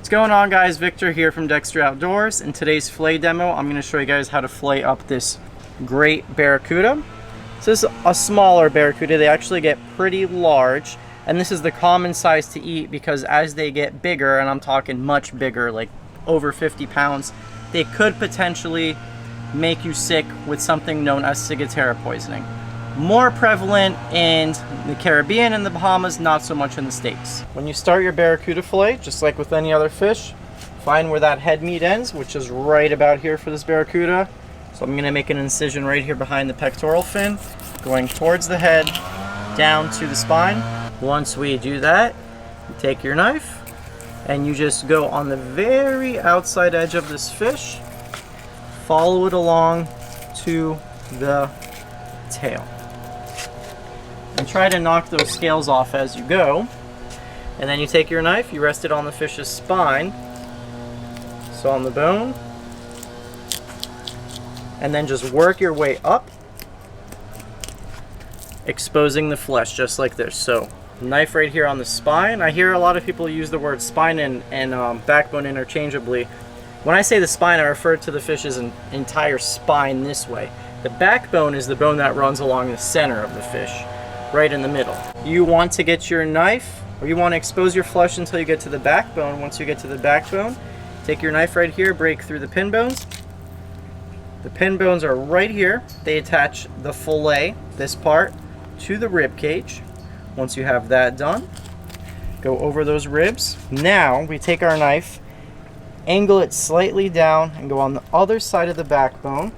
What's going on, guys? Victor here from Dexter Outdoors. In today's fillet demo, I'm going to show you guys how to fillet up this great barracuda. So this is a smaller barracuda. They actually get pretty large, and this is the common size to eat because as they get bigger, and I'm talking much bigger, like over 50 pounds, they could potentially make you sick with something known as Ciguatera poisoning. More prevalent in the Caribbean and the Bahamas, not so much in the States. When you start your barracuda fillet, just like with any other fish, find where that head meat ends, which is right about here for this barracuda. So I'm gonna make an incision right here behind the pectoral fin, going towards the head, down to the spine. Once we do that, you take your knife and you just go on the very outside edge of this fish, follow it along to the tail. And try to knock those scales off as you go. And then you take your knife, you rest it on the fish's spine, so on the bone, and then just work your way up, exposing the flesh just like this. So knife right here on the spine. I hear a lot of people use the word spine and backbone interchangeably. When I say the spine, I refer to the fish's entire spine this way. The backbone is the bone that runs along the center of the fish, right in the middle. You want to get your knife, or you want to expose your flesh until you get to the backbone. Once you get to the backbone, take your knife right here, break through the pin bones. The pin bones are right here. They attach the fillet, this part, to the rib cage. Once you have that done, go over those ribs. Now we take our knife, angle it slightly down, and go on the other side of the backbone,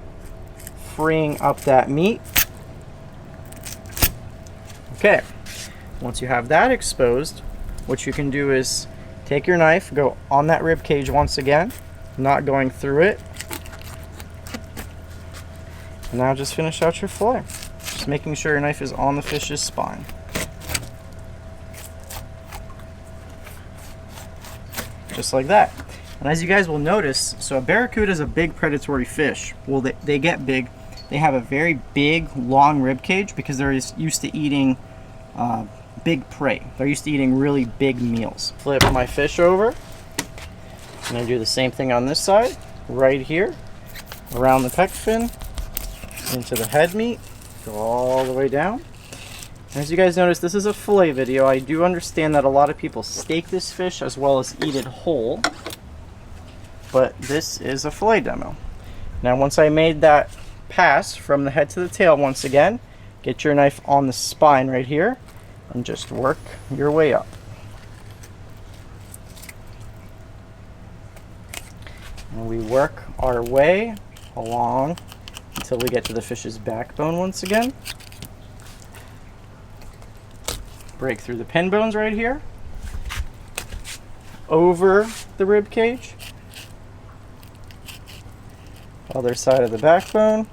freeing up that meat. Okay, once you have that exposed, what you can do is take your knife, go on that rib cage once again, not going through it. And now just finish out your fillet. Just making sure your knife is on the fish's spine. Just like that. And as you guys will notice, so a barracuda is a big predatory fish. Well, they get big. They have a very big, long rib cage because they're used to eating big prey. They're used to eating really big meals. Flip my fish over. I'm gonna do the same thing on this side, right here, around the pec fin, into the head meat, go all the way down. As you guys notice, this is a fillet video. I do understand that a lot of people steak this fish as well as eat it whole, but this is a fillet demo. Now, once I made that pass from the head to the tail once again, get your knife on the spine right here and just work your way up. And we work our way along until we get to the fish's backbone once again. Break through the pin bones right here, over the rib cage, other side of the backbone,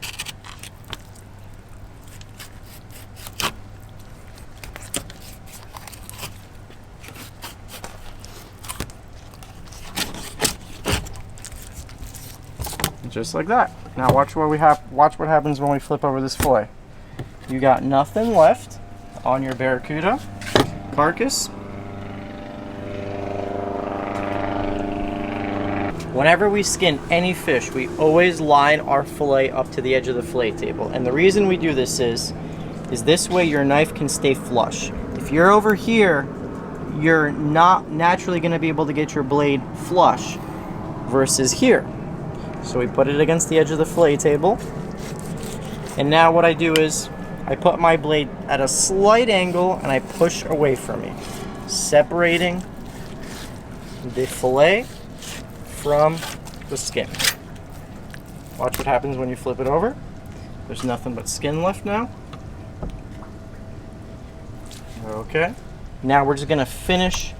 just like that. Now watch what happens when we flip over this fillet. You got nothing left on your barracuda carcass. Whenever we skin any fish, we always line our fillet up to the edge of the fillet table. And the reason we do this is this way your knife can stay flush. If you're over here, you're not naturally going to be able to get your blade flush versus here. So we put it against the edge of the fillet table. And now what I do is I put my blade at a slight angle and I push away from me, separating the fillet from the skin. Watch what happens when you flip it over. There's nothing but skin left now. Okay. Now we're just gonna finish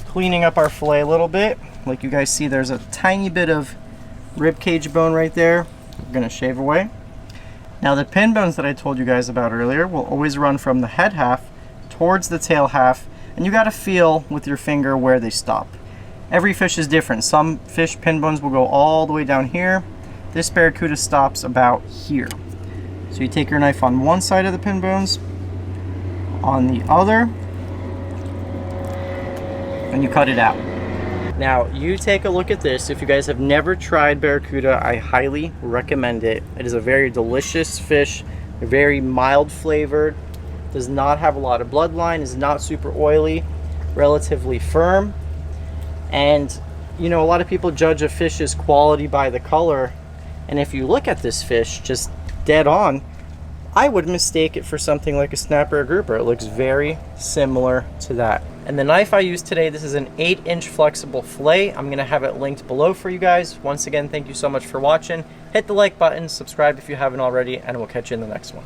cleaning up our fillet a little bit. Like you guys see, there's a tiny bit of rib cage bone right there. We're gonna shave away. Now the pin bones that I told you guys about earlier will always run from the head half towards the tail half, and you gotta feel with your finger where they stop. Every fish is different. Some fish pin bones will go all the way down here. This barracuda stops about here. So you take your knife on one side of the pin bones, on the other, and you cut it out. Now, you take a look at this. If you guys have never tried barracuda, I highly recommend it. It is a very delicious fish, very mild flavored, does not have a lot of bloodline, is not super oily, relatively firm. And you know, a lot of people judge a fish's quality by the color, and if you look at this fish just dead on, I would mistake it for something like a snapper or grouper. It looks very similar to that. And the knife I used today, this is an 8-inch flexible fillet. I'm gonna have it linked below for you guys. Once again, thank you so much for watching. Hit the like button, subscribe if you haven't already, and we'll catch you in the next one.